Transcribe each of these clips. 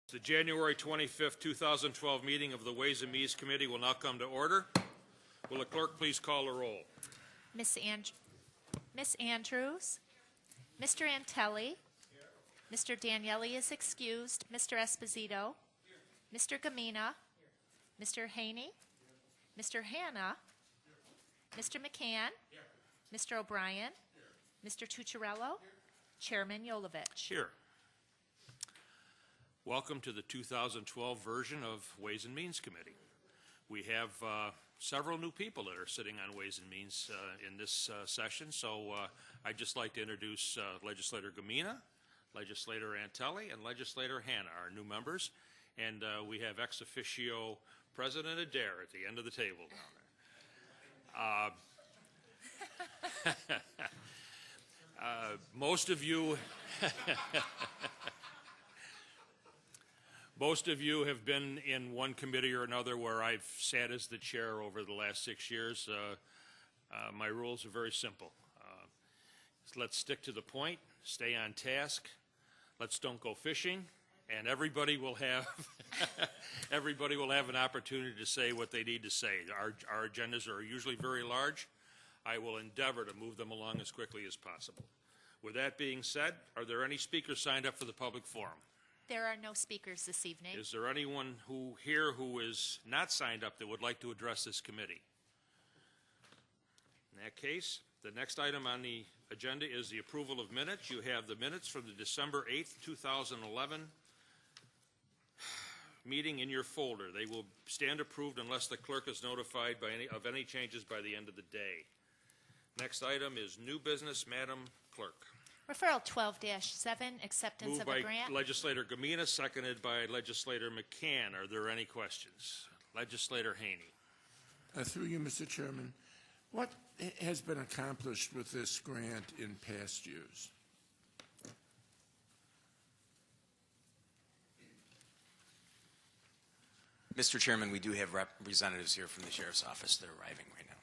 The January 25th, 2012 meeting of the Ways and Means Committee will now come to order. Will the clerk please call the roll? Miss Andrews, Mr. Antelli, Mr. Daniele is excused, Mr. Esposito, Mr. Gamina, Mr. Haney, Mr. Hanna, Mr. McCann, Mr. O'Brien, Mr. Tucciarello, Chairman Yolovich. Here. Welcome to the 2012 version of Ways and Means Committee. We have several new people that are sitting on Ways and Means in this session, so I'd just like to introduce Legislator Gamina, Legislator Antelli, and Legislator Hanna, our new members. And we have ex officio President Adair at the end of the table down there. Most of you Most of you have been in one committee or another where I've sat as the chair over the last 6 years. My rules are very simple. Let's stick to the point, stay on task, let's don't go fishing, and everybody will have everybody will have an opportunity to say what they need to say. Our agendas are usually very large. I will endeavor to move them along as quickly as possible. With that being said, are there any speakers signed up for the public forum? There are no speakers this evening. Is there anyone here who is not signed up that would like to address this committee? In that case, the next item on the agenda is the approval of minutes. You have the minutes from the December 8th, 2011 meeting in your folder. They will stand approved unless the clerk is notified of any changes by the end of the day. Next item is new business, Madam Clerk. Referral 12-7, acceptance Moved of by a grant. Legislator Gamina, seconded by Legislator McCann. Are there any questions? Legislator Haney. Through you, Mr. Chairman, what has been accomplished with this grant in past years? Mr. Chairman, we do have representatives here from the Sheriff's Office that are arriving right now.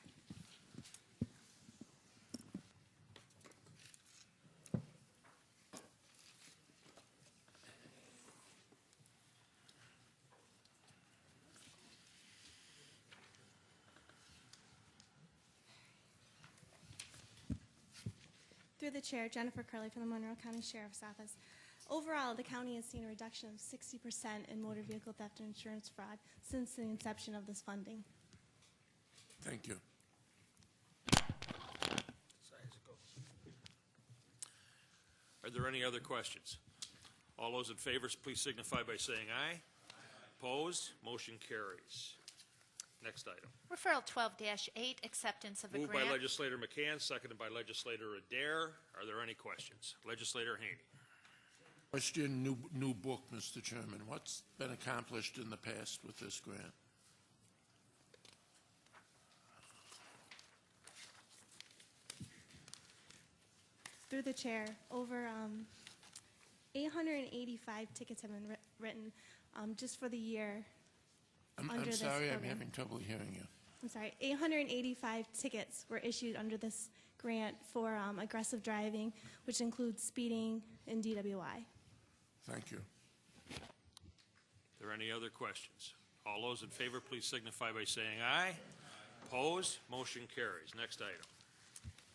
Through the chair, Jennifer Curley from the Monroe County Sheriff's Office. Overall, the county has seen a reduction of 60% in motor vehicle theft and insurance fraud since the inception of this funding. Thank you. Are there any other questions? All those in favor, please signify by saying aye. Opposed? Motion carries. Next item. Referral 12-8, acceptance of a Moved grant. by Legislator McCann, seconded by Legislator Adair. Are there any questions? Legislator Haney. Question, new book, Mr. Chairman. What's been accomplished in the past with this grant? Through the chair, over 885 tickets have been written just for the year. I'm sorry, I'm having trouble hearing you. I'm sorry, 885 tickets were issued under this grant for aggressive driving, which includes speeding and DWI. Thank you. Are there any other questions? All those in favor, please signify by saying aye. Opposed? Motion carries. Next item.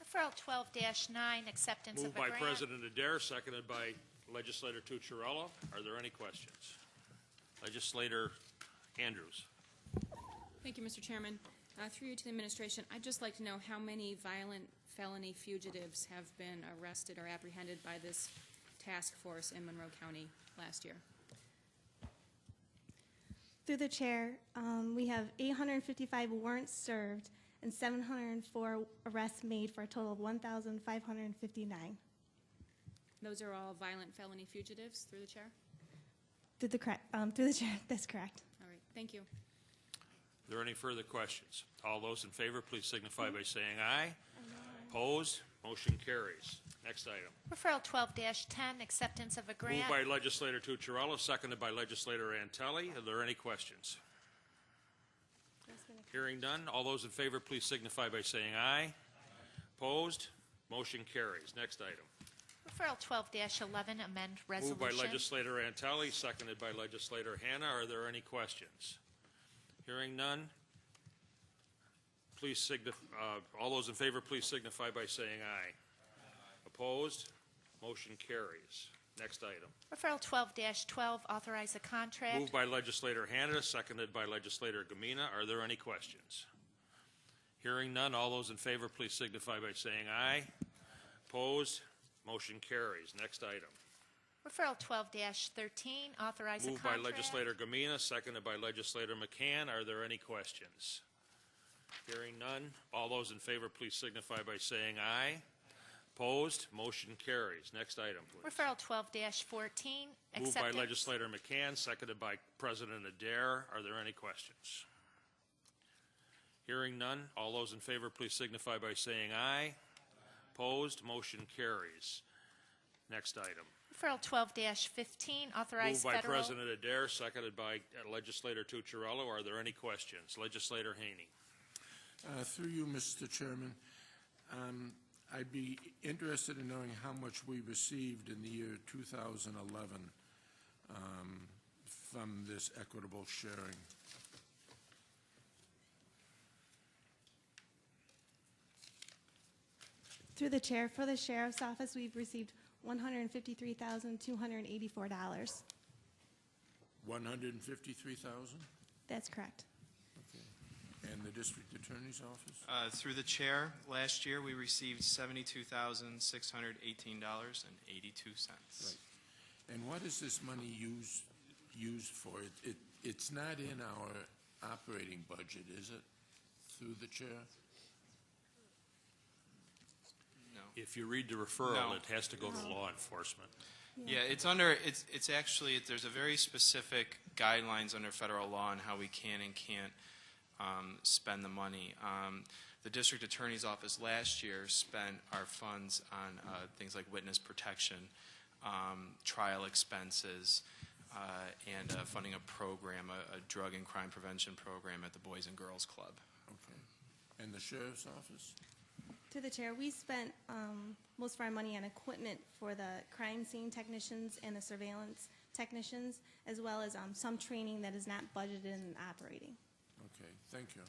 Referral 12-9, acceptance Moved of a by grant. President Adair, seconded by Legislator Tucciarello. Are there any questions? Legislator Andrews. Thank you, Mr. Chairman. Through you to the administration, I'd just like to know how many violent felony fugitives have been arrested or apprehended by this task force in Monroe County last year. Through the chair, we have 855 warrants served and 704 arrests made for a total of 1,559. Those are all violent felony fugitives through the chair? Through the chair, that's correct. All right, thank you. Are there any further questions? All those in favor, please signify by saying aye. Opposed? Motion carries. Next item. Referral 12-10, acceptance of a grant. Moved by Legislator Tucciarello, seconded by Legislator Antelli. Are there any questions? Hearing none. All those in favor, please signify by saying aye. Opposed? Motion carries. Next item. Referral 12-11, amend resolution. Moved by legislator Antelli, seconded by legislator Hannah. Are there any questions? Hearing none, please all those in favor, please signify by saying aye. Opposed? Motion carries. Next item. Referral 12-12, authorize a contract. Moved by legislator Hannah, seconded by legislator Gamina. Are there any questions? Hearing none, all those in favor, please signify by saying aye. Opposed? Motion carries. Next item. Referral 12-13, authorize a Moved by contract. legislator Gamina, seconded by legislator McCann. Are there any questions? Hearing none, all those in favor, please signify by saying aye. Opposed? Motion carries. Next item, please. Referral 12-14, Moved by acceptance. legislator McCann, seconded by President Adair. Are there any questions? Hearing none, all those in favor, please signify by saying aye. Opposed? Motion carries. Next item. Referral 12-15, authorize Moved by federal. President Adair, seconded by legislator Tucciarello. Are there any questions? Legislator Haney. Through you, Mr. Chairman, I'd be interested in knowing how much we received in the year 2011 from this equitable sharing. Through the chair, for the sheriff's office, we've received $153,284. 153,000? That's correct. Okay. And the district attorney's office? Through the chair, last year we received $72,618.82. Right. And what is this money used for? It's not in our operating budget, is it, through the chair? No. If you read the referral, No. it has to go to law enforcement. Yeah, it's actually, there's a very specific guidelines under federal law on how we can and can't spend the money. The district attorney's office last year spent our funds on things like witness protection, trial expenses, and funding a program, a drug and crime prevention program at the Boys and Girls Club. Okay. And the sheriff's office? To the chair, we spent most of our money on equipment for the crime scene technicians and the surveillance technicians, as well as some training that is not budgeted in operating. Okay, thank you.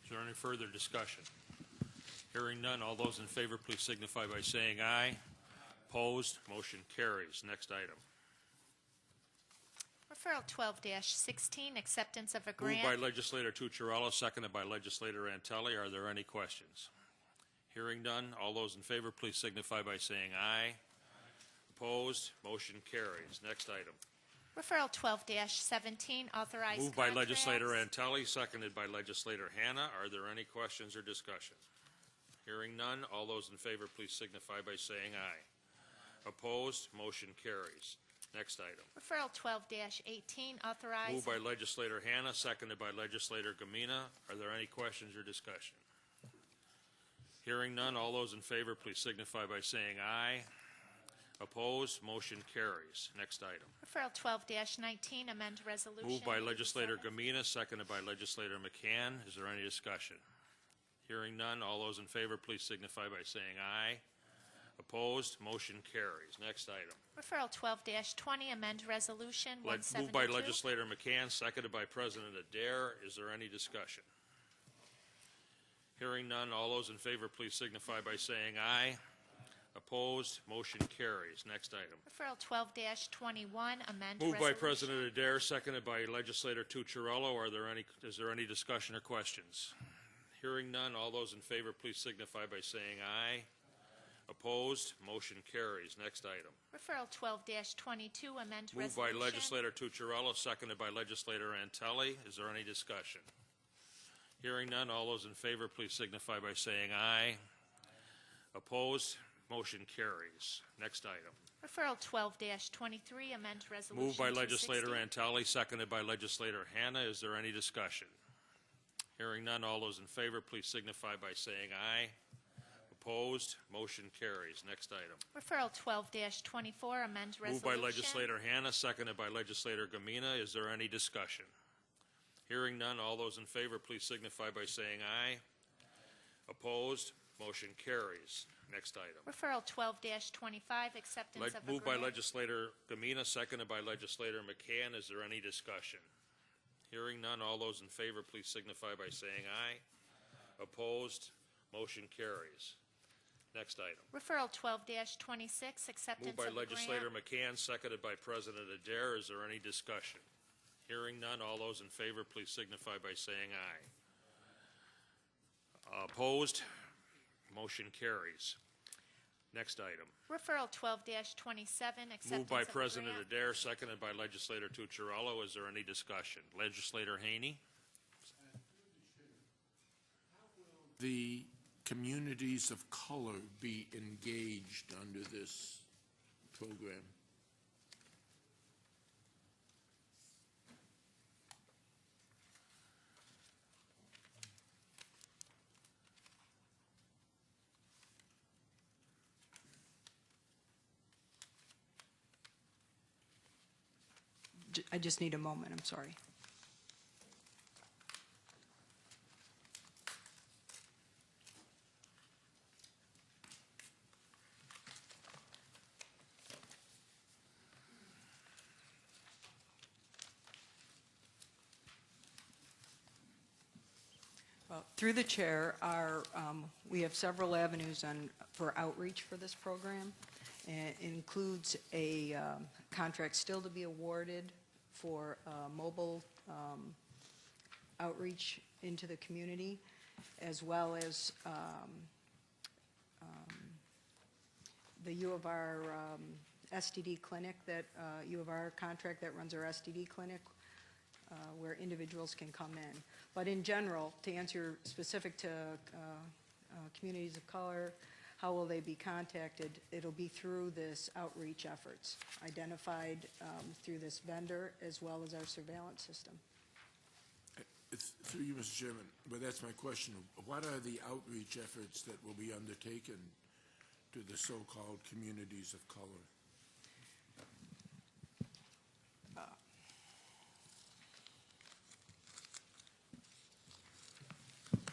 Is there any further discussion? Hearing none, all those in favor, please signify by saying aye. Opposed? Motion carries. Next item. Referral 12-16, acceptance of a Moved grant. by legislator Tucciarello, seconded by legislator Antelli. Are there any questions? Hearing none, all those in favor, please signify by saying aye. Opposed? Motion carries. Next item. Referral 12-17, authorize Moved by contracts. legislator Antelli, seconded by legislator Hannah. Are there any questions or discussion? Hearing none, all those in favor, please signify by saying aye. Opposed? Motion carries. Next item. Referral 12-18, authorize. Moved by legislator Hannah, seconded by legislator Gamina. Are there any questions or discussion? Hearing none, all those in favor, please signify by saying aye. Opposed? Motion carries. Next item. Referral 12-19, amend resolution. Moved by legislator Gamina, seconded by legislator McCann. Is there any discussion? Hearing none, all those in favor, please signify by saying aye. Opposed? Motion carries. Next item. Referral 12-20, amend resolution 172. Moved by legislator McCann, seconded by President Adair. Is there any discussion? Hearing none, all those in favor, please signify by saying aye. Opposed? Motion carries. Next item. Referral 12-21, amend Moved by resolution. President Adair, seconded by legislator Tucciarello. Is there any discussion or questions? Hearing none, all those in favor, please signify by saying aye. Opposed? Motion carries. Next item. Referral 12-22, amend Moved resolution. by legislator Tucciarello, seconded by legislator Antelli. Is there any discussion? Hearing none, all those in favor, please signify by saying aye. Opposed? Motion carries. Next item. Referral 12-23, amend resolution. Moved by legislator 260. Antelli, seconded by legislator Hannah. Is there any discussion? Hearing none, all those in favor, please signify by saying aye. Opposed? Motion carries. Next item. Referral 12-24, amend resolution. Moved by legislator Hannah, seconded by legislator Gamina. Is there any discussion? Hearing none, all those in favor, please signify by saying aye. Opposed? Motion carries. Next item. Referral 12-25, acceptance of a Moved by grant. Legislator Gamina, seconded by Legislator McCann. Is there any discussion? Hearing none, all those in favor, please signify by saying aye. Opposed? Motion carries. Next item. Referral 12-26, acceptance Moved by of a Legislator grant. McCann, seconded by President Adair. Is there any discussion? Hearing none, all those in favor, please signify by saying aye. Opposed? Motion carries. Next item. Referral 12-27, acceptance Moved by of a President grant. Adair, seconded by Legislator Tucciarello. Is there any discussion? Legislator Haney? The communities of color be engaged under this program? I just need a moment, I'm sorry. Well, through the chair, we have several avenues for outreach for this program. It includes a contract still to be awarded for mobile outreach into the community, as well as the U of R STD clinic, that U of R contract that runs our STD clinic, where individuals can come in. But in general, to answer specific to communities of color, how will they be contacted? It'll be through this outreach efforts, identified through this vendor as well as our surveillance system. Through you, Mr. Chairman, but that's my question. What are the outreach efforts that will be undertaken to the so-called communities of color?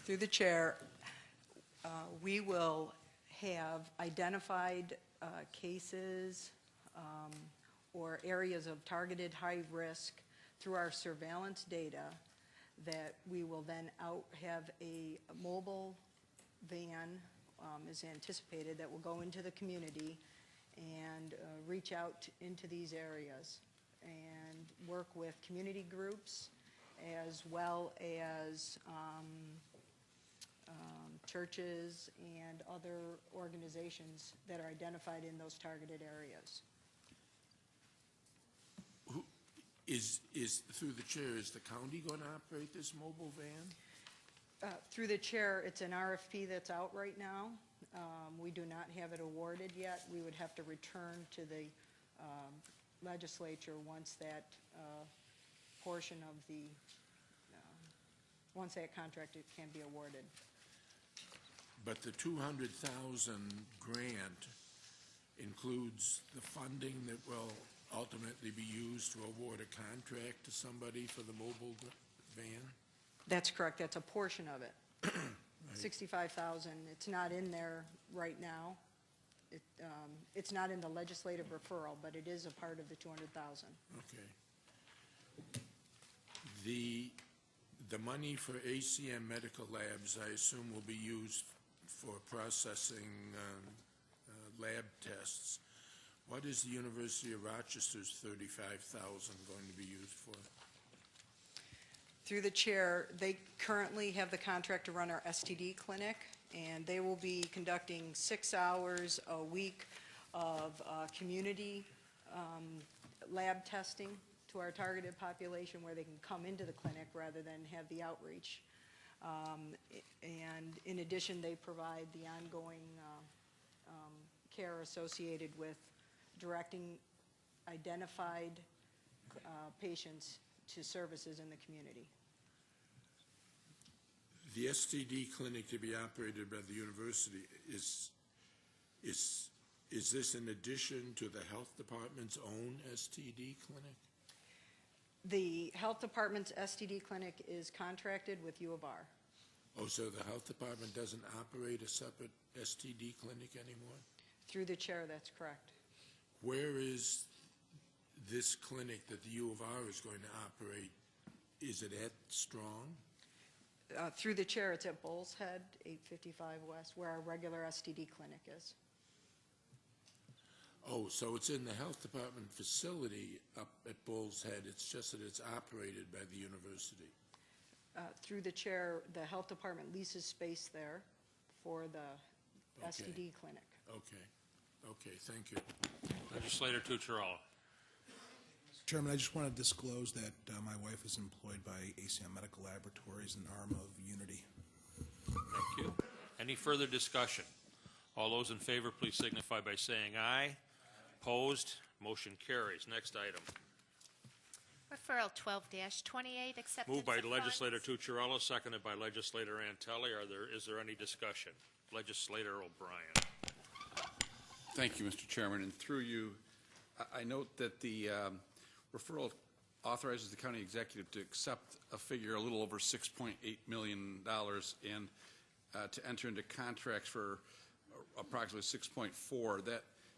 Through the chair, we will have identified cases or areas of targeted high risk through our surveillance data that we will then have a mobile van is anticipated that will go into the community and reach out into these areas and work with community groups as well as churches and other organizations that are identified in those targeted areas. Who is through the chair, is the county going to operate this mobile van? Through the chair, it's an RFP that's out right now. We do not have it awarded yet. We would have to return to the legislature once that portion of the, once that contract can be awarded. But the 200,000 grant includes the funding that will ultimately be used to award a contract to somebody for the mobile van? That's correct. That's a portion of it. 65,000. It's not in there right now. It's not in the legislative referral, but it is a part of the 200,000. Okay. The money for ACM medical labs, I assume, will be used for processing lab tests. What is the University of Rochester's 35,000 going to be used for? Through the chair, they currently have the contract to run our STD clinic, and they will be conducting 6 hours a week of community lab testing to our targeted population where they can come into the clinic rather than have the outreach. And in addition, they provide the ongoing care associated with directing identified patients to services in the community. The STD clinic to be operated by the university, is this in addition to the health department's own STD clinic? The health department's STD clinic is contracted with U of R. Oh, so the health department doesn't operate a separate STD clinic anymore? Through the chair, that's correct. Where is this clinic that the U of R is going to operate? Is it at Strong? Through the chair, it's at Bull's Head, 855 West, where our regular STD clinic is. Oh, so it's in the health department facility up at Bull's Head. It's just that it's operated by the university. Through the chair, the health department leases space there for the STD clinic. Okay. Okay, thank you. Legislator Tucciarella. Chairman, I just want to disclose that my wife is employed by ACM Medical Laboratories, an arm of Unity. Thank you. Any further discussion? All those in favor, please signify by saying aye. Opposed? Motion carries. Next item. Referral 12-28, acceptance Moved by of Legislator funds. Tucciarella, seconded by Legislator Antelli. Is there any discussion? Legislator O'Brien. Thank you, Mr. Chairman. And through you, I note that the referral authorizes the county executive to accept a figure a little over $6.8 million and to enter into contracts for approximately 6.4.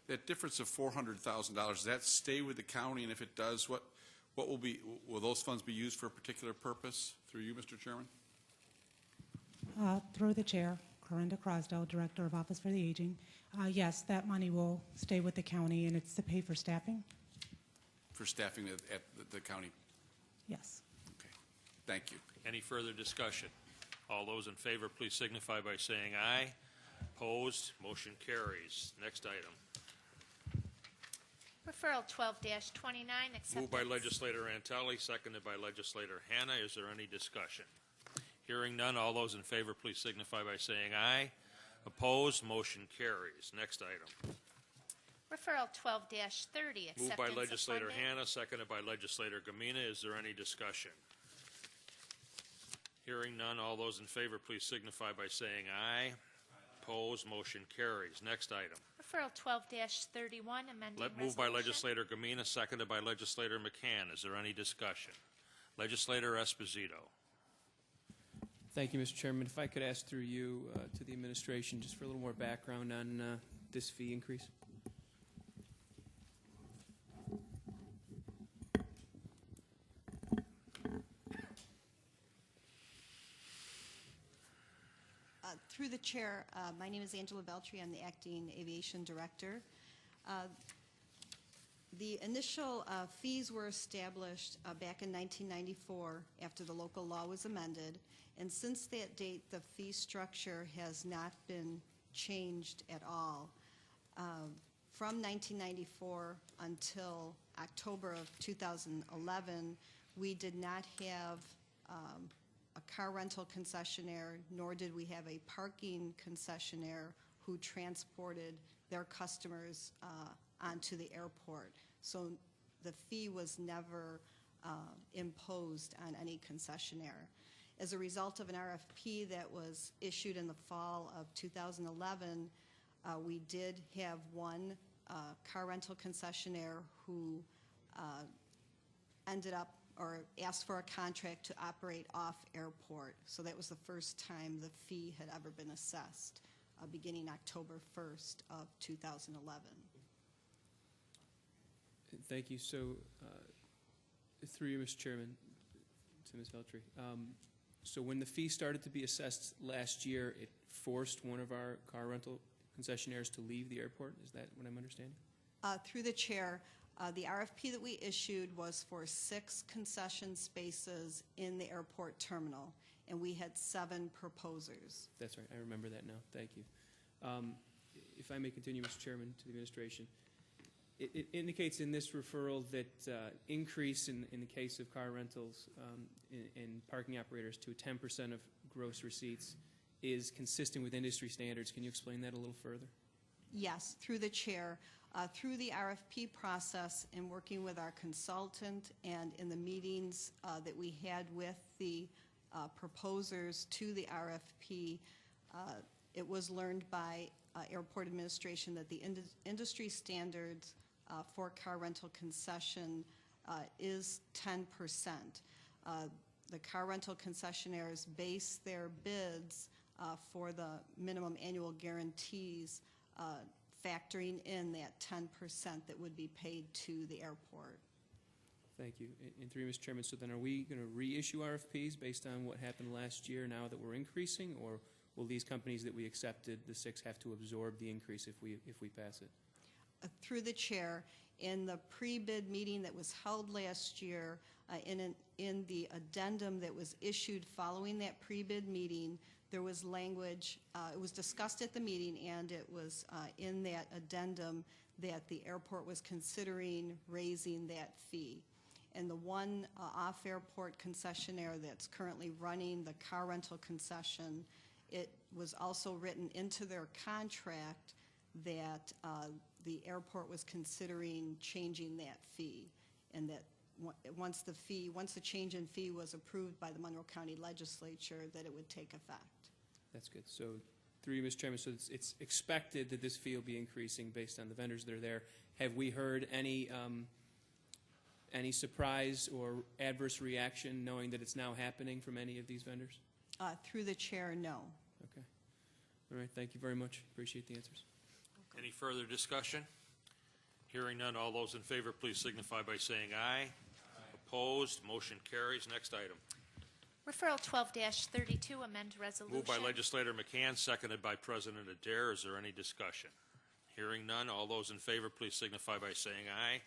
That difference of $400,000, does that stay with the county? And if it does, will those funds be used for a particular purpose? Through you, Mr. Chairman. Through the chair, Corinda Crosdell, Director of Office for the Aging. Yes, that money will stay with the county, and it's to pay for staffing. For staffing at the county. Yes. Okay. Thank you. Any further discussion? All those in favor, please signify by saying aye. Opposed? Motion carries. Next item. Referral 12-29, acceptance. Moved by Legislator Antelli, seconded by Legislator Hanna. Is there any discussion? Hearing none, all those in favor, please signify by saying aye. Opposed? Motion carries. Next item. Referral 12-30, acceptance Moved by of Legislator funding. Hanna, seconded by Legislator Gamina. Is there any discussion? Hearing none, all those in favor, please signify by saying aye. Opposed? Motion carries. Next item. Referral 12-31, amending Moved by resolution. Legislator Gamina, seconded by Legislator McCann. Is there any discussion? Legislator Esposito. Thank you, Mr. Chairman. If I could ask through you to the administration just for a little more background on this fee increase. Through the chair, my name is Angela Beltry. I'm the acting aviation director. The initial fees were established back in 1994 after the local law was amended, and since that date the fee structure has not been changed at all. From 1994 until October of 2011, we did not have a car rental concessionaire, nor did we have a parking concessionaire who transported their customers onto the airport. So the fee was never imposed on any concessionaire. As a result of an RFP that was issued in the fall of 2011, we did have one car rental concessionaire who ended up or asked for a contract to operate off airport. So that was the first time the fee had ever been assessed, beginning October 1st of 2011. Thank you. So, through you, Mr. Chairman, to Ms. Beltry. So when the fee started to be assessed last year, it forced one of our car rental concessionaires to leave the airport? Is that what I'm understanding? Through the chair, the RFP that we issued was for 6 concession spaces in the airport terminal, and we had 7 proposers. That's right. I remember that now. Thank you. If I may continue, Mr. Chairman, to the administration. It indicates in this referral that increase in the case of car rentals and parking operators to 10% of gross receipts is consistent with industry standards. Can you explain that a little further? Yes, through the chair. Through the RFP process and working with our consultant and in the meetings that we had with the proposers to the RFP, it was learned by airport administration that the industry standards for car rental concession is 10%. the car rental concessionaires base their bids for the minimum annual guarantees, factoring in that 10% that would be paid to the airport. Thank you. And through you, Mr. Chairman, so then are we going to reissue RFPs based on what happened last year now that we're increasing, or will these companies that we accepted, the 6, have to absorb the increase if we pass it? Through the chair, in the pre-bid meeting that was held last year, in the addendum that was issued following that pre-bid meeting, there was language, it was discussed at the meeting, and it was in that addendum that the airport was considering raising that fee. And the one off-airport concessionaire that's currently running the car rental concession, it was also written into their contract that the airport was considering changing that fee, and that once the change in fee was approved by the Monroe County Legislature, that it would take effect. That's good. So through you, Mr. Chairman, so it's expected that this fee will be increasing based on the vendors that are there. Have we heard any surprise or adverse reaction knowing that it's now happening from any of these vendors? Through the chair, no. Okay. All right. Thank you very much. Appreciate the answers. Any further discussion? Hearing none, all those in favor, please signify by saying aye. Opposed, motion carries. Next item. Referral 12-32, amend resolution. Moved by Legislator McCann, seconded by President Adair. Is there any discussion? Hearing none, all those in favor, please signify by saying aye.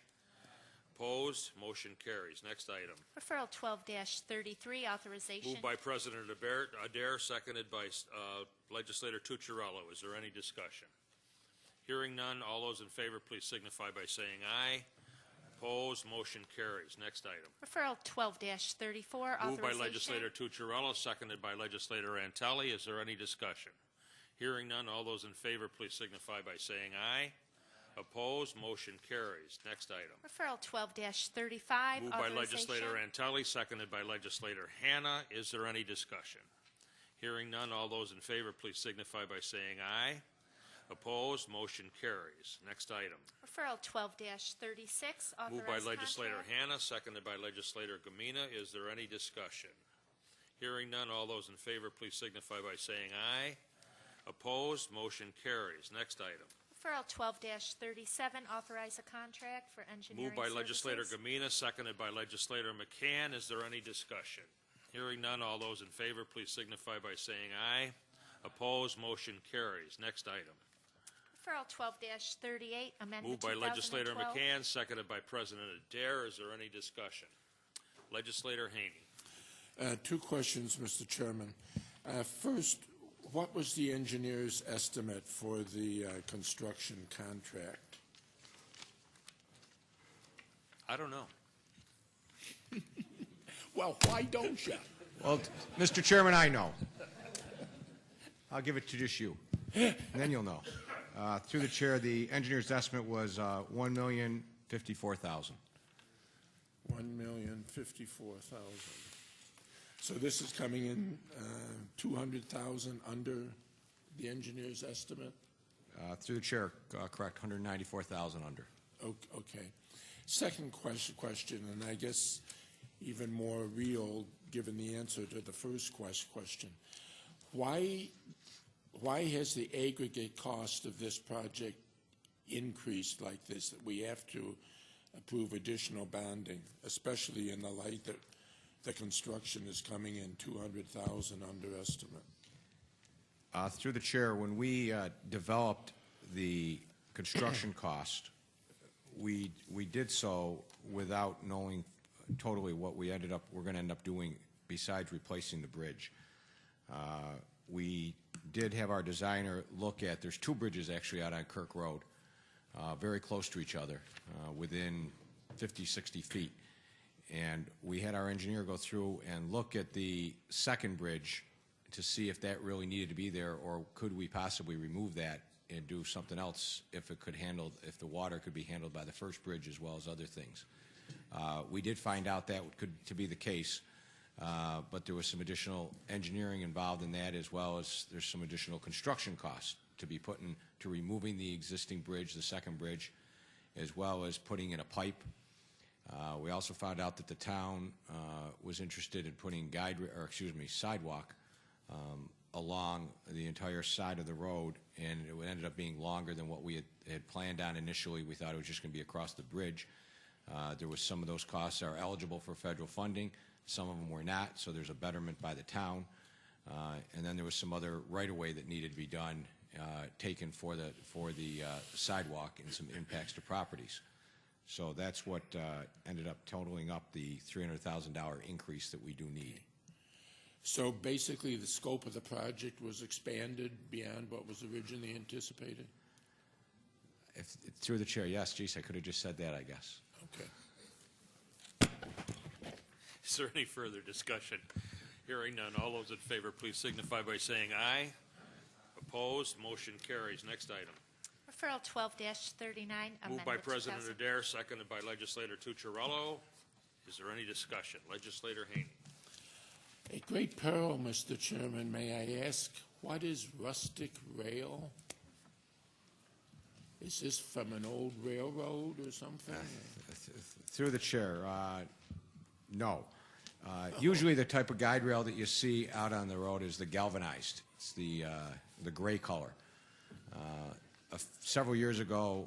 Opposed, motion carries. Next item. Referral 12-33, authorization. Moved by President Adair, seconded by Legislator Tucciarello. Is there any discussion? Hearing none, all those in favor, please signify by saying aye. Opposed, motion carries. Next item. Referral 12-34, authorization. Moved by Legislator Tucciarello, seconded by Legislator Antelli. Is there any discussion? Hearing none, all those in favor, please signify by saying aye. Opposed, motion carries. Next item. Referral 12-35, Moved by Legislator Antelli, seconded by Legislator Hanna. Is there any discussion? Hearing none, all those in favor, please signify by saying aye. Opposed, motion carries. Next item. Referral 12-36, authorized Moved by Legislator contract. Hanna, seconded by Legislator Gamina. Is there any discussion? Hearing none, all those in favor, please signify by saying aye. Opposed, motion carries. Next item. Referral 12-37, authorize a contract for engineering Moved by Legislator services. Gamina, seconded by Legislator McCann. Is there any discussion? Hearing none, all those in favor, please signify by saying aye. Opposed, motion carries. Next item. Referral 12-38, amend the Moved by 2012. Legislator McCann, seconded by President Adair. Is there any discussion? Legislator Haney. Two questions, Mr. Chairman. First, what was the engineer's estimate for the construction contract? I don't know. Well, why don't you? Well, Mr. Chairman, I know. I'll give it to just you, and then you'll know. Through the chair, the engineer's estimate was $1,054,000. $1,054,000. So this is coming in $200,000 under the engineer's estimate? Through the chair, correct, $194,000 under. Okay. Second question, and I guess even more real given the answer to the first question. Why has the aggregate cost of this project increased like this, that we have to approve additional bonding, especially in the light that the construction is coming in $200,000 under estimate? Through the chair, when we developed the construction cost, we did so without knowing totally what we're going to end up doing besides replacing the bridge. We did have our designer look at, there's two bridges actually out on Kirk Road, very close to each other, within 50, 60 feet. And we had our engineer go through and look at the second bridge to see if that really needed to be there, or could we possibly remove that and do something else if the water could be handled by the first bridge as well as other things. We did find out that to be the case. But there was some additional engineering involved in that, as well as there's some additional construction costs to be put into removing the existing bridge, the second bridge, as well as putting in a pipe We also found out that the town was interested in putting sidewalk along the entire side of the road, and it ended up being longer than what we had planned on initially. We thought it was just going to be across the bridge. There was some of those costs are eligible for federal funding. Some of them were not, so there's a betterment by the town. And then there was some other right-of-way that needed to be done, taken for the sidewalk and some impacts to properties. So that's what ended up totaling up the $300,000 increase that we do need. So basically, the scope of the project was expanded beyond what was originally anticipated? Through the chair, yes. Geez, I could have just said that, I guess. Okay. Is there any further discussion? Hearing none, all those in favor, please signify by saying aye. Opposed, motion carries. Next item. Referral 12-39, amendment. Moved by President Adair, seconded by Legislator Tucciarello. Is there any discussion? Legislator Haney. A great peril, Mr. Chairman, may I ask, what is rustic rail? Is this from an old railroad or something? Through the chair, no. Usually the type of guide rail that you see out on the road is the galvanized. It's the gray color. Several years ago,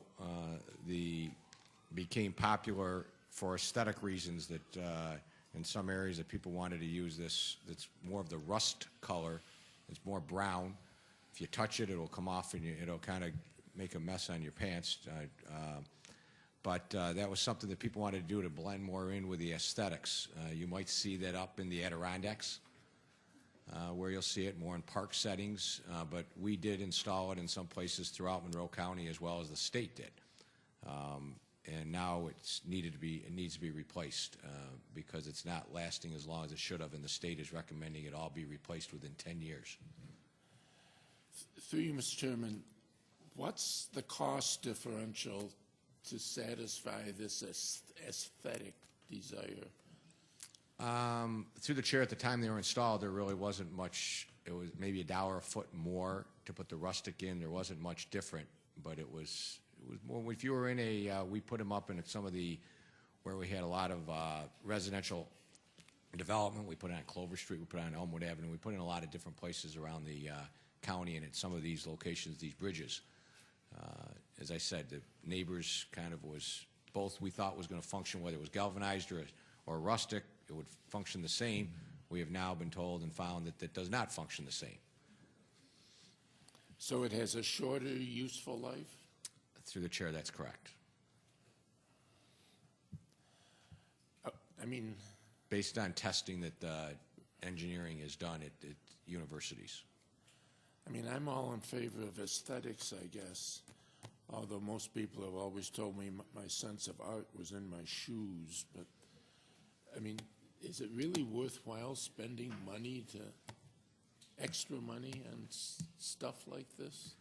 became popular for aesthetic reasons that in some areas that people wanted to use this. That's more of the rust color. It's more brown. If you touch it, it'll come off and it'll kind of make a mess on your pants. But that was something that people wanted to do to blend more in with the aesthetics. You might see that up in the Adirondacks, where you'll see it more in park settings. But we did install it in some places throughout Monroe County as well as the state did. And now it needs to be replaced because it's not lasting as long as it should have, and the state is recommending it all be replaced within 10 years. Through you, Mr. Chairman, what's the cost differential to satisfy this aesthetic desire? Through the chair, at the time they were installed, there really wasn't much. It was maybe $1 a foot more to put the rustic in. There wasn't much different, but it was more. If you were in we put them up in some of where we had a lot of residential development. We put it on Clover Street. We put it on Elmwood Avenue. We put it in a lot of different places around the county and at some of these locations, these bridges. As I said, the neighbors kind of was both. We thought was going to function whether it was galvanized or rustic. It would function the same. We have now been told and found that that does not function the same. So it has a shorter useful life? Through the chair, that's correct. I mean, based on testing that engineering is done at universities. I mean, I'm all in favor of aesthetics, I guess, although most people have always told me my sense of art was in my shoes. But, I mean, is it really worthwhile spending extra money on stuff like this?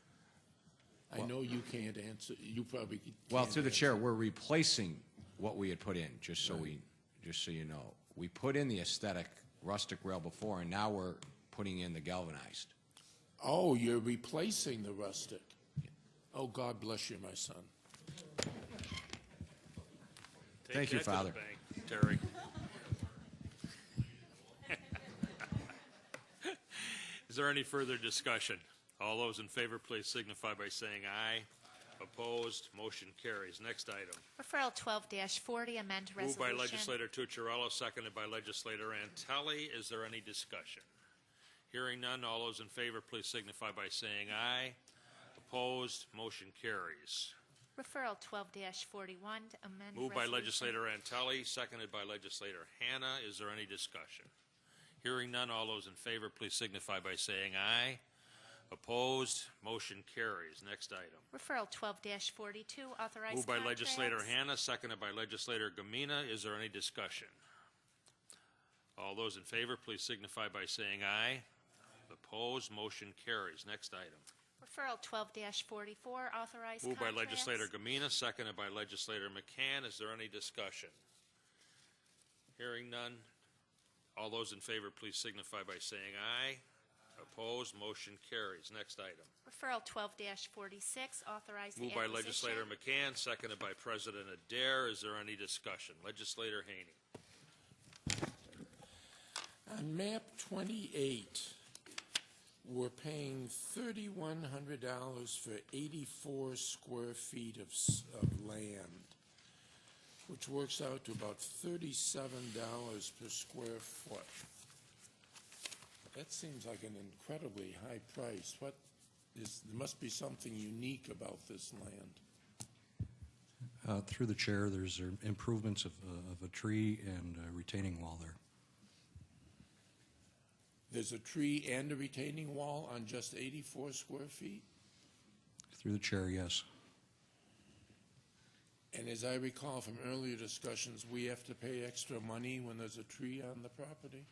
I know you can't answer. You probably can't. Well, through the chair, we're replacing what we had put in, just so you know. We put in the aesthetic rustic rail before, and now we're putting in the galvanized. Oh, you're replacing the rustic. Oh, God bless you, my son. Thank you, Father. Terry. Is there any further discussion? All those in favor, please signify by saying aye. Opposed, motion carries. Next item. Referral 12-40, amend resolution. Moved by Legislator Tucciarello, seconded by Legislator Antelli. Is there any discussion? Hearing none, all those in favor, please signify by saying aye. Opposed, motion carries. Referral 12-41, amend Moved by resolution. Legislator Antelli, seconded by Legislator Hanna. Is there any discussion? Hearing none, all those in favor, please signify by saying aye. Opposed, motion carries. Next item. Referral 12-42, authorized Moved by contracts. Legislator Hanna, seconded by Legislator Gamina. Is there any discussion? All those in favor, please signify by saying aye. Opposed, motion carries. Next item. Referral 12-44, authorized Moved by contracts. Legislator Gamina, seconded by Legislator McCann. Is there any discussion? Hearing none. All those in favor, please signify by saying aye. Opposed? Motion carries. Next item. Referral 12-46, authorize the Moved by acquisition. Legislator McCann, seconded by President Adair. Is there any discussion? Legislator Haney. On map 28, we're paying $3,100 for 84 square feet of land, which works out to about $37 per square foot. That seems like an incredibly high price. There must be something unique about this land. Through the chair, there's improvements of a tree and a retaining wall there. There's a tree and a retaining wall on just 84 square feet? Through the chair, yes. And as I recall from earlier discussions, we have to pay extra money when there's a tree on the property?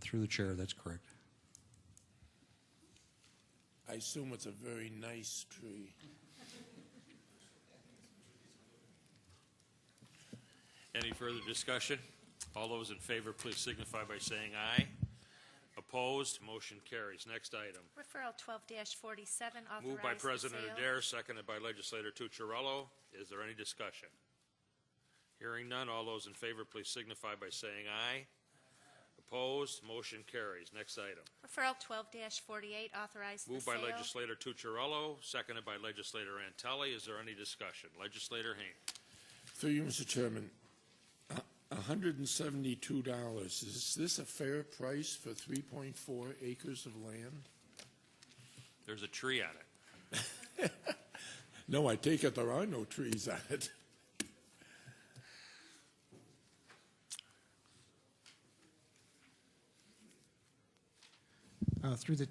Through the chair, that's correct. I assume it's a very nice tree. Any further discussion? All those in favor, please signify by saying aye. Opposed? Motion carries. Next item. Referral 12-47, authorize Moved by the President sale. Adair, seconded by Legislator Tucciarello. Is there any discussion? Hearing none, all those in favor, please signify by saying aye. Opposed? Motion carries. Next item. Referral 12-48, authorize the Moved sale. by Legislator Tucciarello, seconded by Legislator Antelli. Is there any discussion? Legislator Haney. Through you, Mr. Chairman, $172. Is this a fair price for 3.4 acres of land? There's a tree on it. No, I take it there are no trees on it. Through the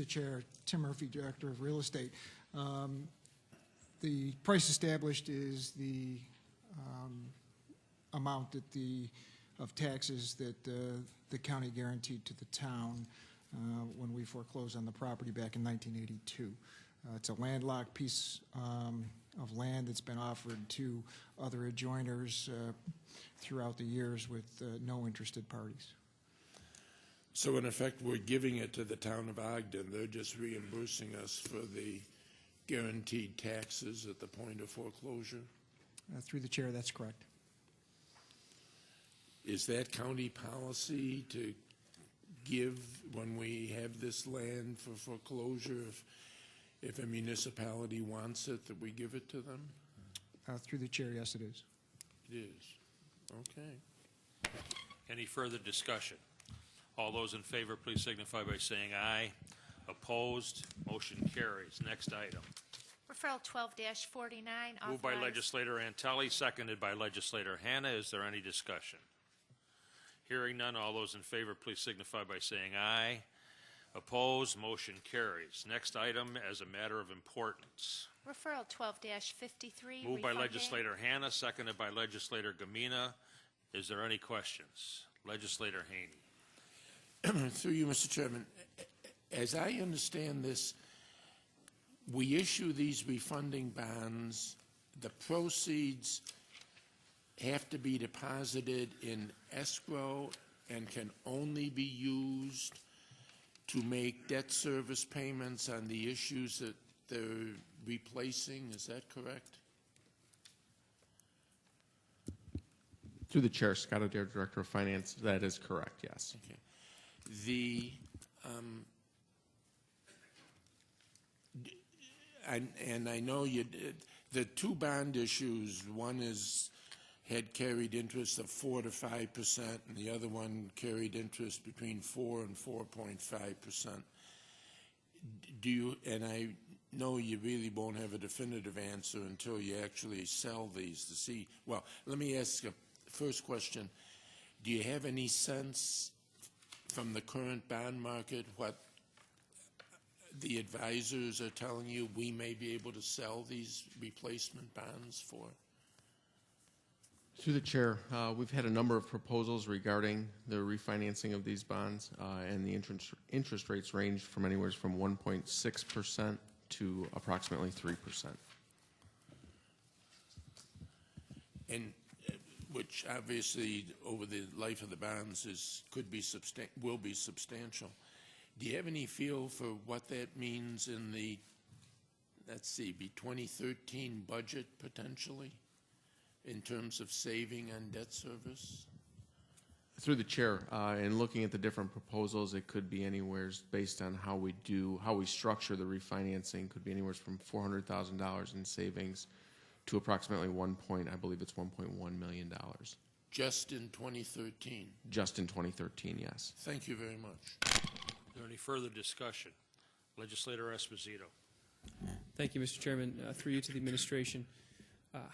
chair, Tim Murphy, Director of Real Estate. The price established is the amount of taxes that the county guaranteed to the town when we foreclosed on the property back in 1982. It's a landlocked piece of land that's been offered to other adjoiners throughout the years with no interested parties. So in effect, we're giving it to the town of Ogden. They're just reimbursing us for the guaranteed taxes at the point of foreclosure? Through the chair, that's correct. Is that county policy to give, when we have this land for foreclosure, if a municipality wants it, that we give it to them? Through the chair, yes, it is. It is. Okay. Any further discussion? All those in favor, please signify by saying aye. Opposed? Motion carries. Next item. Referral 12-49, Moved by authorize. Legislator Antelli, seconded by Legislator Hanna. Is there any discussion? Hearing none, all those in favor, please signify by saying aye. Opposed? Motion carries. Next item as a matter of importance. Referral 12-53, Moved by refunding. Legislator Hanna, seconded by Legislator Gamina. Is there any questions? Legislator Haney. Through you, Mr. Chairman, as I understand this, we issue these refunding bonds, the proceeds have to be deposited in escrow and can only be used to make debt service payments on the issues that they're replacing. Is that correct? Through the chair, Scott Adair, Director of Finance, that is correct, yes. Okay. And I know you did, the two bond issues, one had carried interest of 4 to 5%, and the other one carried interest between 4 and 4.5%. Do you, and I know you really won't have a definitive answer until you actually sell these to see. Well, let me ask a first question. Do you have any sense from the current bond market what the advisors are telling you we may be able to sell these replacement bonds for? Through the chair, we've had a number of proposals regarding the refinancing of these bonds, and the interest rates range from anywhere from 1.6% to approximately 3%. And which obviously over the life of the bonds will be substantial. Do you have any feel for what that means in the, let's see, be 2013 budget potentially, in terms of saving on debt service? Through the chair, in looking at the different proposals, it could be anywhere based on how we structure the refinancing, could be anywhere from $400,000 in savings to approximately I believe it's $1.1 million. Just in 2013? Just in 2013, yes. Thank you very much. Is there any further discussion? Legislator Esposito. Thank you, Mr. Chairman. Through you to the administration.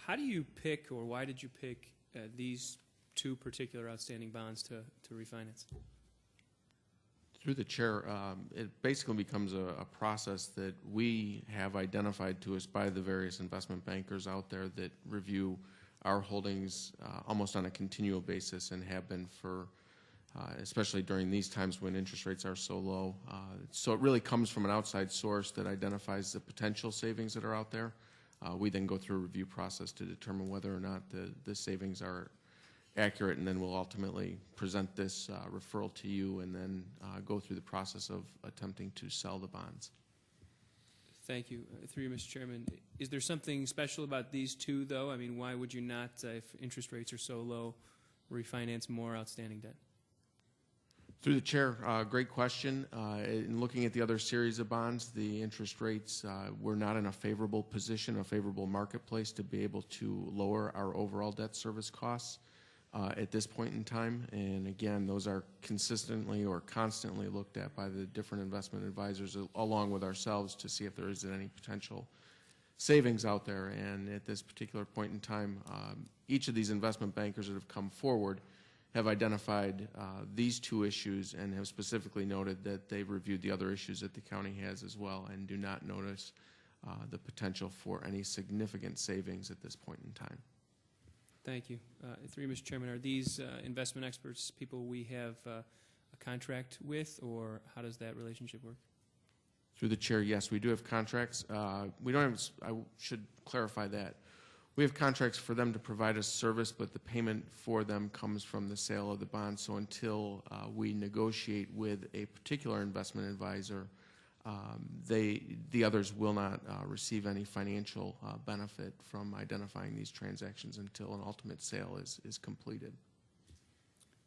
How do you pick, or why did you pick these two particular outstanding bonds to refinance? Through the chair, it basically becomes a process that we have identified to us by the various investment bankers out there that review our holdings almost on a continual basis and have been for, especially during these times when interest rates are so low. So it really comes from an outside source that identifies the potential savings that are out there. We then go through a review process to determine whether or not the savings are accurate, and then we'll ultimately present this referral to you and then go through the process of attempting to sell the bonds. Thank you. Through you, Mr. Chairman. Is there something special about these two, though? I mean, why would you not, if interest rates are so low, refinance more outstanding debt? Through the chair, great question. In looking at the other series of bonds, the interest rates were not in a favorable position, a favorable marketplace to be able to lower our overall debt service costs at this point in time. And again, those are consistently or constantly looked at by the different investment advisors along with ourselves to see if there is any potential savings out there. And at this particular point in time, each of these investment bankers that have come forward have identified these two issues and have specifically noted that they've reviewed the other issues that the county has as well and do not notice the potential for any significant savings at this point in time. Thank you. Through you, Mr. Chairman, are these investment experts people we have a contract with, or how does that relationship work? Through the chair, yes, we do have contracts. We don't have, I should clarify that. We have contracts for them to provide us service, but the payment for them comes from the sale of the bonds. So until we negotiate with a particular investment advisor, the others will not receive any financial benefit from identifying these transactions until an ultimate sale is completed.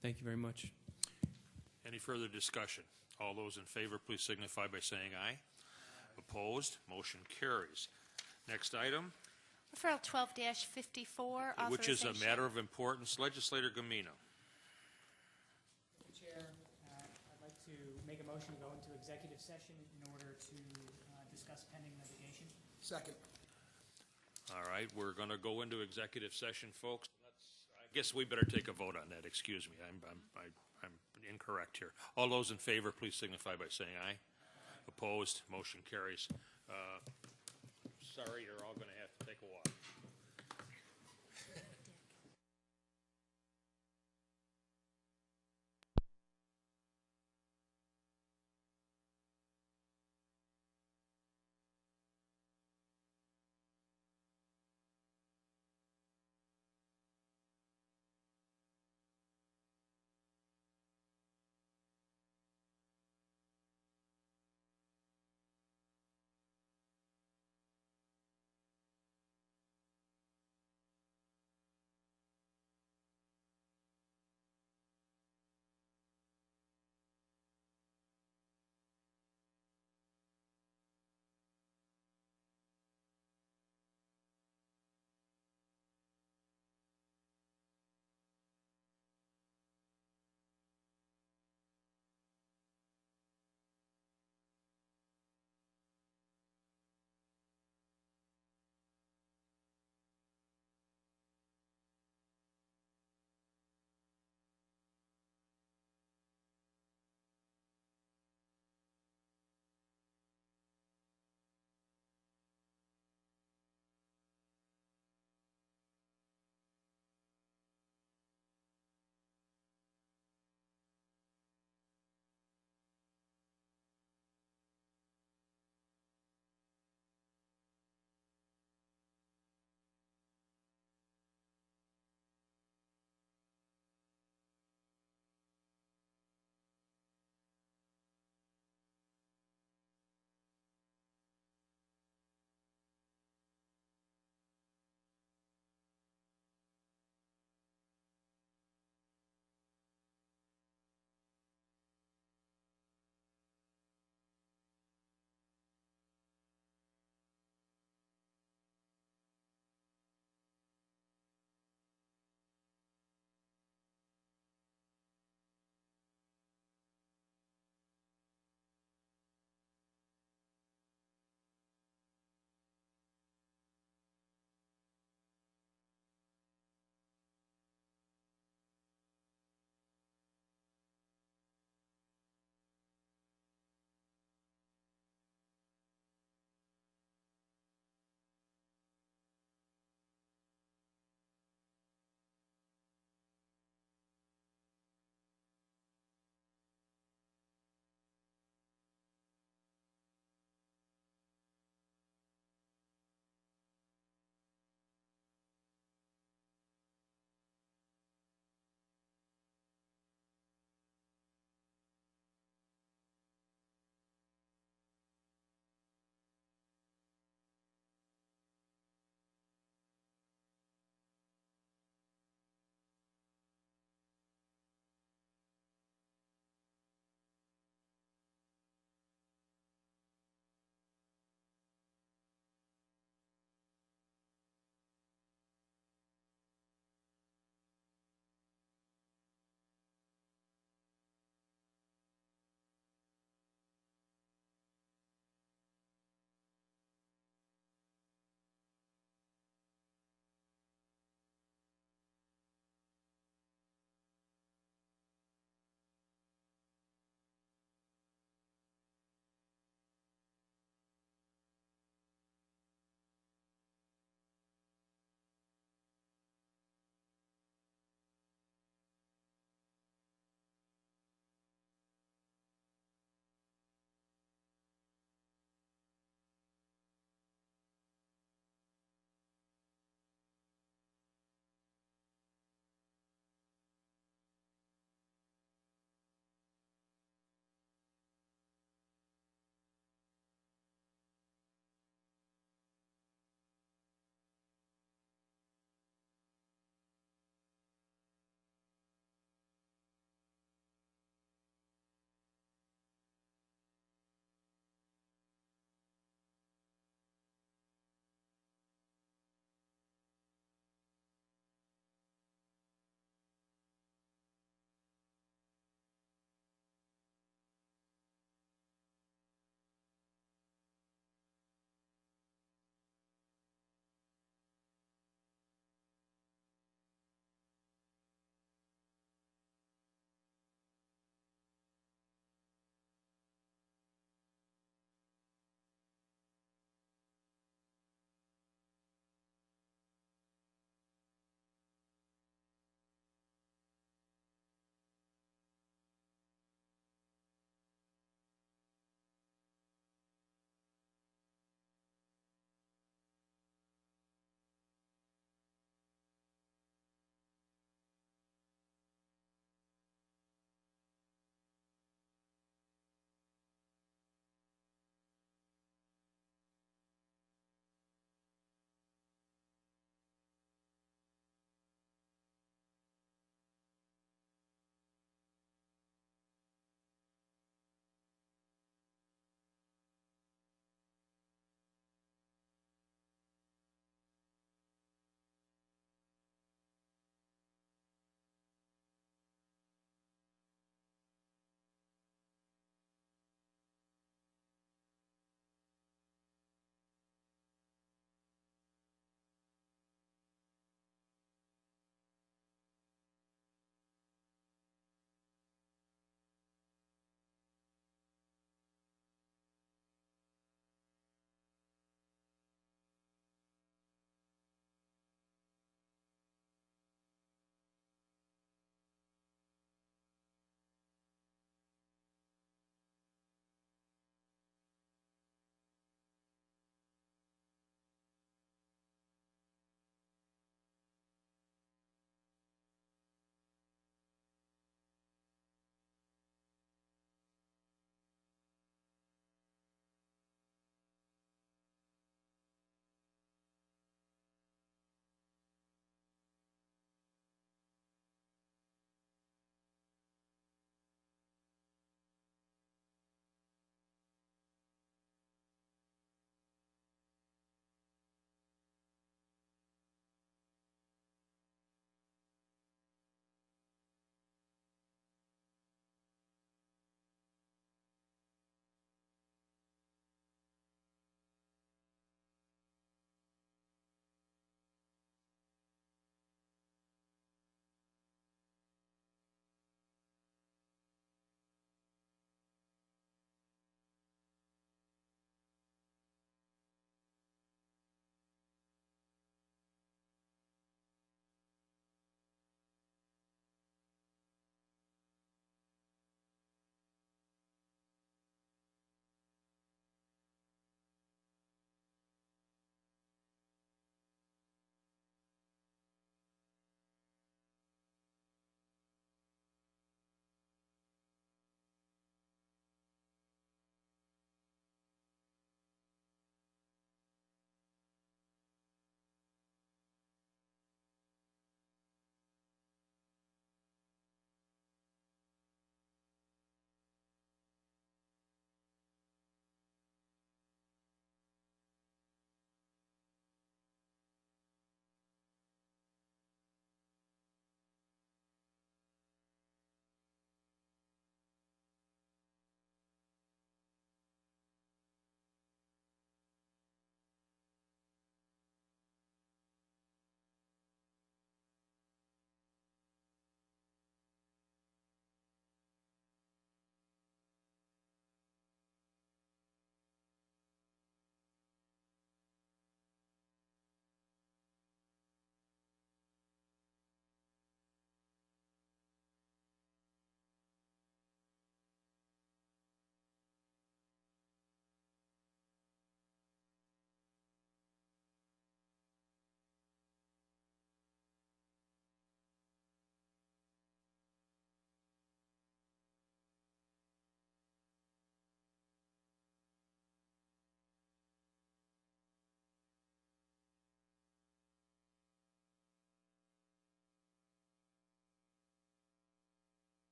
Thank you very much. Any further discussion? All those in favor, please signify by saying aye. Opposed? Motion carries. Next item, Referral 12-54, which is a authorization. matter of importance. Legislator Gamino. Mr. Chair, I'd like to make a motion to go into executive session in order to discuss pending litigation. Second. All right, we're going to go into executive session, folks. I guess we better take a vote on that. Excuse me, I'm incorrect here. All those in favor, please signify by saying aye. Opposed? Motion carries. Sorry, you're all going to have to take a walk.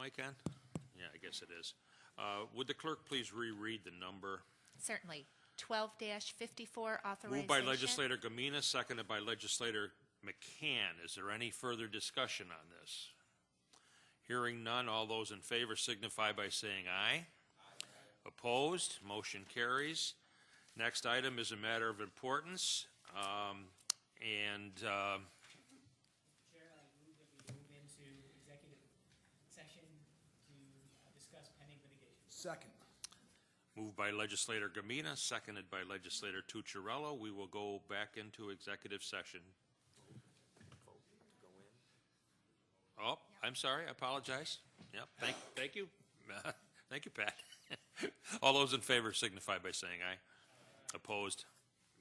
mic on? Yeah, I guess it is. Would the clerk please reread the number? Certainly. 12-54 authorization. Moved by legislator Gamina, seconded by legislator McCann. Is there any further discussion on this? Hearing none, all those in favor signify by saying aye. Aye. Opposed? Motion carries. Next item is a matter of importance, Chair, I move that we move into executive session to discuss pending litigation. Second. Moved by legislator Gamina, seconded by legislator Tucciarello. We will go back into executive session. Oh, I'm sorry. I apologize. Yep. Thank you. Thank you, Pat. All those in favor signify by saying aye. Opposed?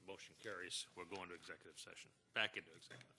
Motion carries. We'll go into executive session. Back into executive session.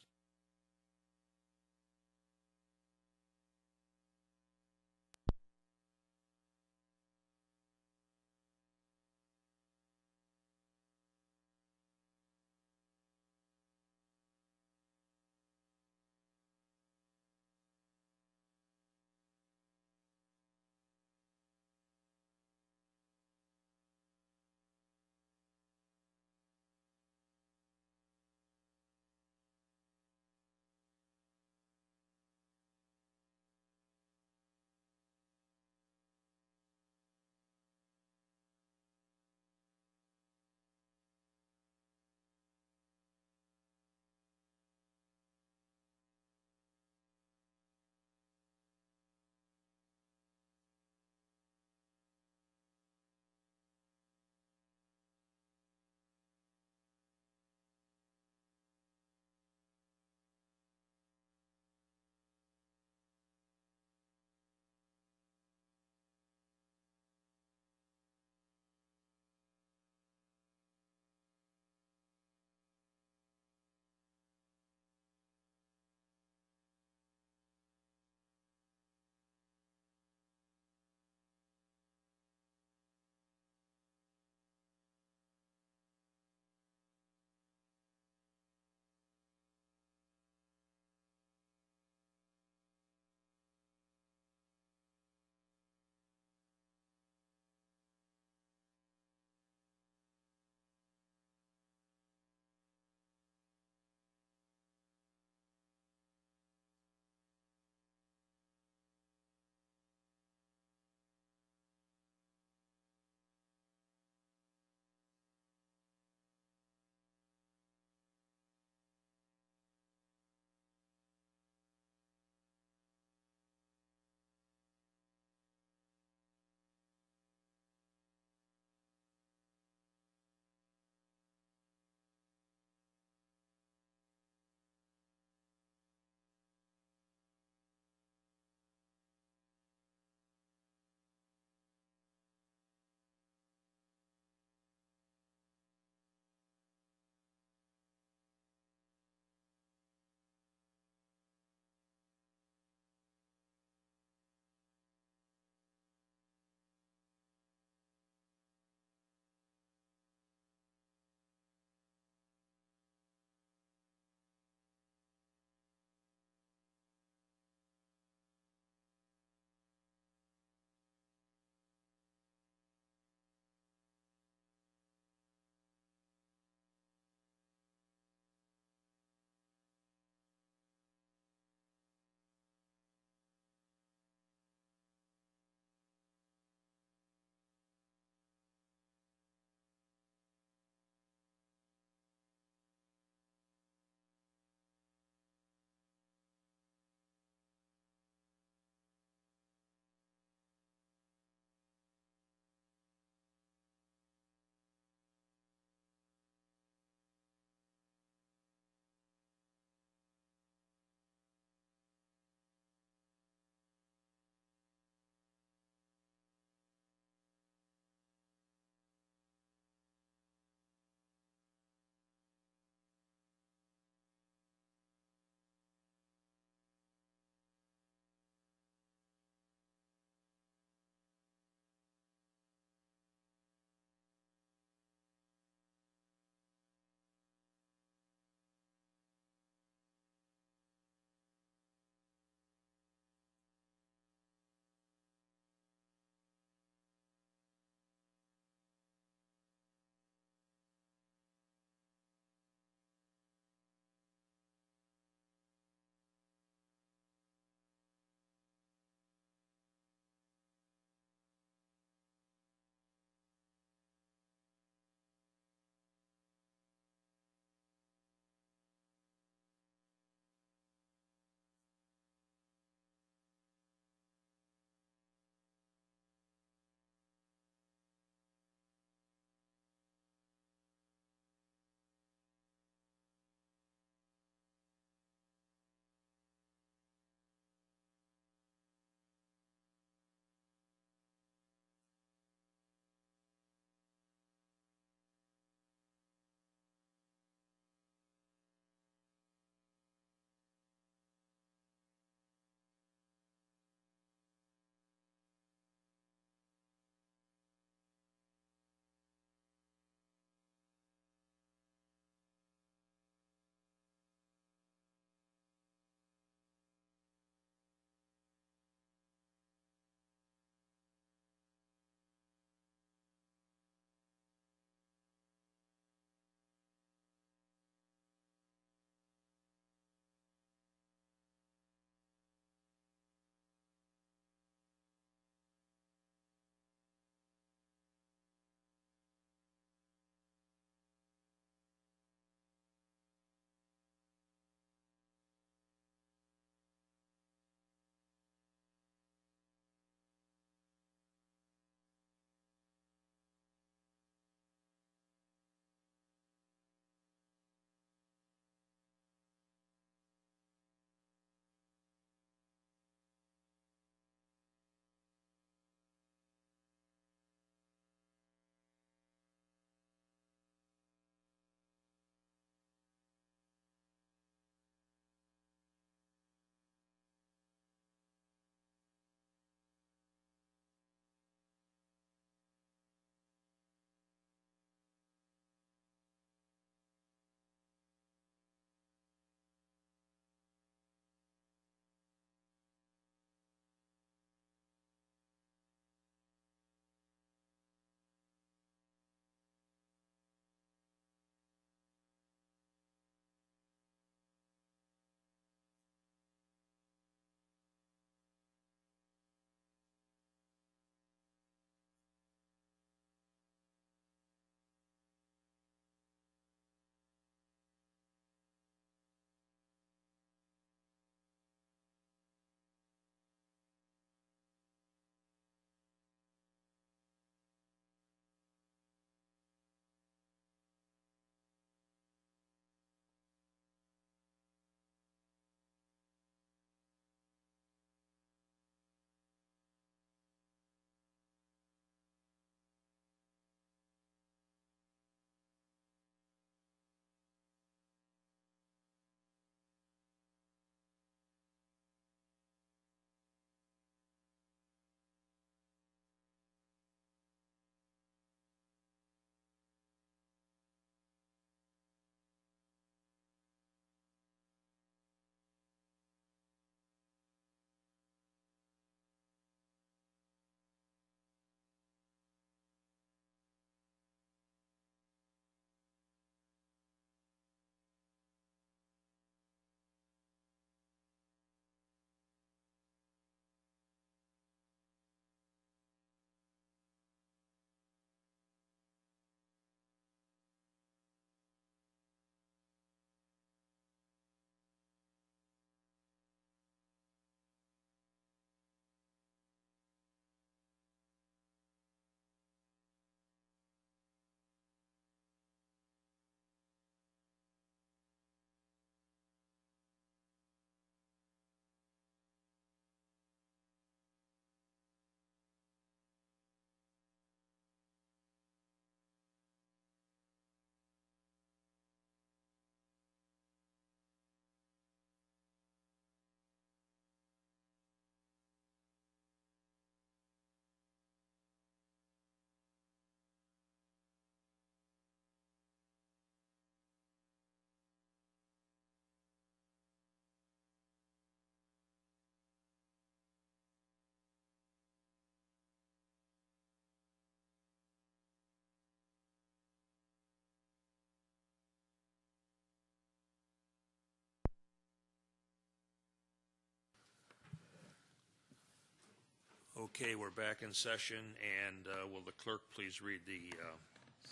Okay, we're back in session, and will the clerk please read the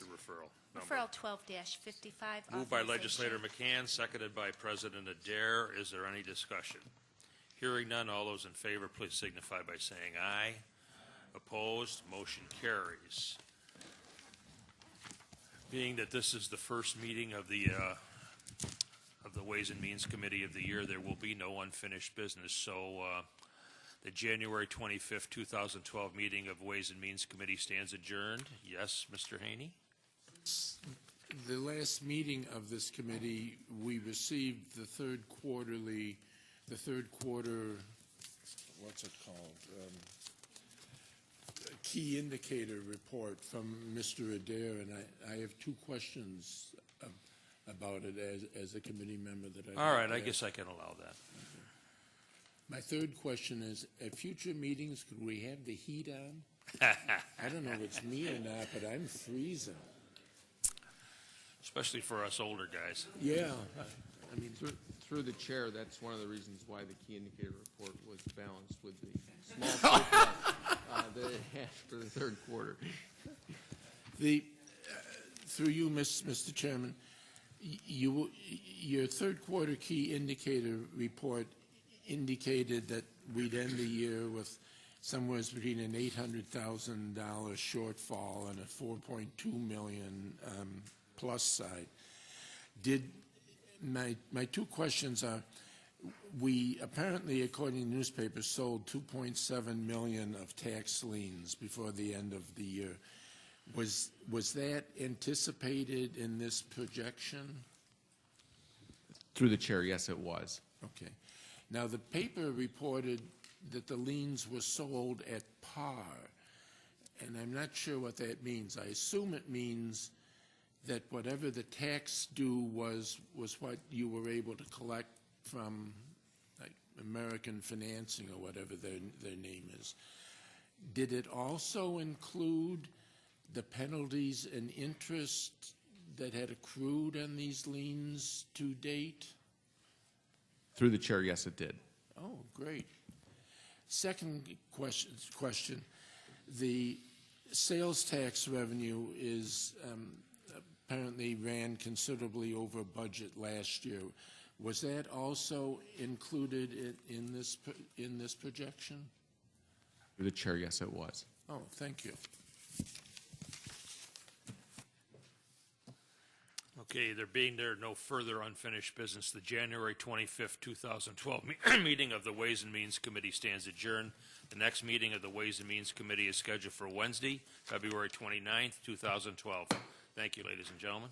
referral number? Referral 12-55. Moved by authorization. Legislator McCann, seconded by President Adair. Is there any discussion? Hearing none, all those in favor, please signify by saying aye. Opposed, motion carries. Being that this is the first meeting of the Ways and Means Committee of the year, there will be no unfinished business. So the January 25th, 2012 meeting of Ways and Means Committee stands adjourned. Yes, Mr. Haney? The last meeting of this committee, we received the third quarter, what's it called? Key indicator report from Mr. Adair, and I have two questions about it as a committee member that I. All right, I guess I can allow that. My third question is, at future meetings, could we have the heat on? I don't know if it's me or not, but I'm freezing. Especially for us older guys. Yeah. I mean, through the chair, that's one of the reasons why the key indicator report was balanced with the small surplus that it had for the third quarter. Through you, Mr. Chairman, your third quarter key indicator report indicated that we'd end the year with somewhere between an $800,000 shortfall and a $4.2 million plus side. My two questions are, we apparently, according to newspapers, sold 2.7 million of tax liens before the end of the year. Was that anticipated in this projection? Through the chair, yes, it was. Okay. Now, the paper reported that the liens were sold at par, and I'm not sure what that means. I assume it means that whatever the tax due was what you were able to collect from like American Financing or whatever their name is. Did it also include the penalties and interest that had accrued on these liens to date? Through the chair, yes, it did. Oh, great. Second question. The sales tax revenue is apparently ran considerably over budget last year. Was that also included in this projection? Through the chair, yes, it was. Oh, thank you. Okay, there being no further unfinished business, the January 25th, 2012 meeting of the Ways and Means Committee stands adjourned. The next meeting of the Ways and Means Committee is scheduled for Wednesday, February 29th, 2012. Thank you, ladies and gentlemen.